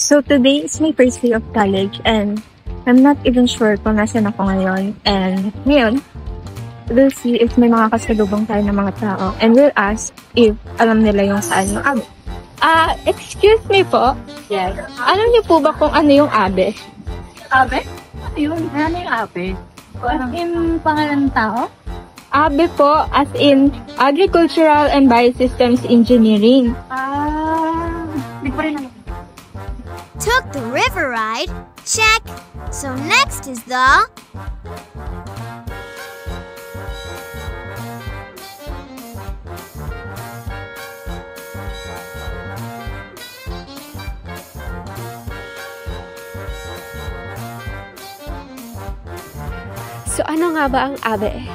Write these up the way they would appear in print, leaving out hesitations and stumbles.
So today is my first day of college and I'm not even sure kung nasan ako ngayon. And ngayon, we'll see if may mga kasalubong tayo ng mga tao and we'll ask if alam nila yung saan yung abe. Excuse me po. Yes. Alam niyo po ba kung ano yung abe? Abe? Ano yun? Ano yung abe? As in, pangalan ng tao? Abe po, as in Agricultural and Biosystems Engineering. Hindi ko rin alam. Took the river ride? Check. So next is the... So ano nga ba ang ABE?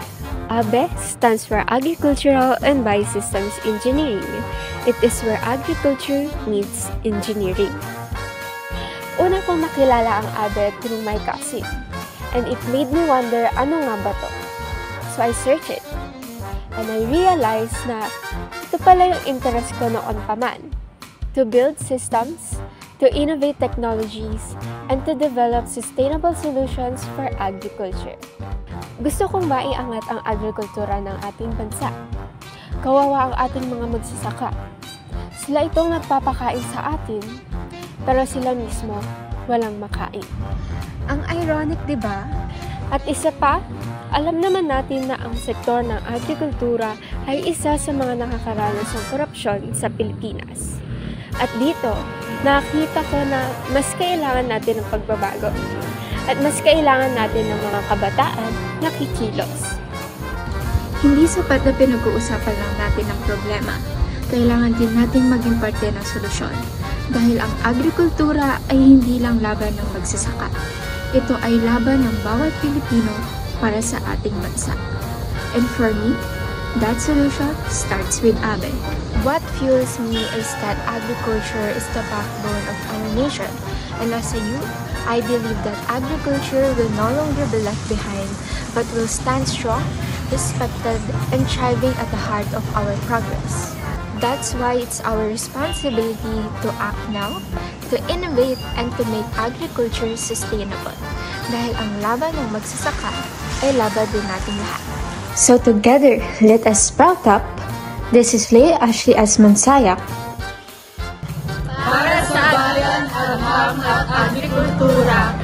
ABE stands for Agricultural and Biosystems Engineering. It is where agriculture meets engineering. Una kong makilala ang ABE through my cousin, and it made me wonder ano nga ba to? So I searched it, and I realized na ito pala yung interest ko noon pa man. To build systems, to innovate technologies, and to develop sustainable solutions for agriculture. Gusto kong maiangat ang agrikultura ng ating bansa. Kawawa ang ating mga magsasaka. Sila itong nagpapakain sa atin, pero sila mismo walang makain. Ang ironic, di ba? At isa pa, alam naman natin na ang sektor ng agrikultura ay isa sa mga nakakaranas ng korupsyon sa Pilipinas. At dito, nakita ko na mas kailangan natin ng pagbabago. At mas kailangan natin ng mga kabataan na kikilos. Hindi sapat na pinag-uusapan lang natin ang problema. Kailangan din natin maging parte ng solusyon. Dahil ang agrikultura ay hindi lang laban ng magsasaka. Ito ay laban ng bawat Pilipino para sa ating bansa. And for me, that solution starts with ABE. What fuels me is that agriculture is the backbone of our nation. And as a youth, I believe that agriculture will no longer be left behind, but will stand strong, respected, and thriving at the heart of our progress. That's why it's our responsibility to act now, to innovate, and to make agriculture sustainable. Dahil ang laban ng magsasaka ay laban din natin lahat. So together, let us sprout up. This is Leah Ashley Asmansayak. Para sa bayan, arham at agrikultura.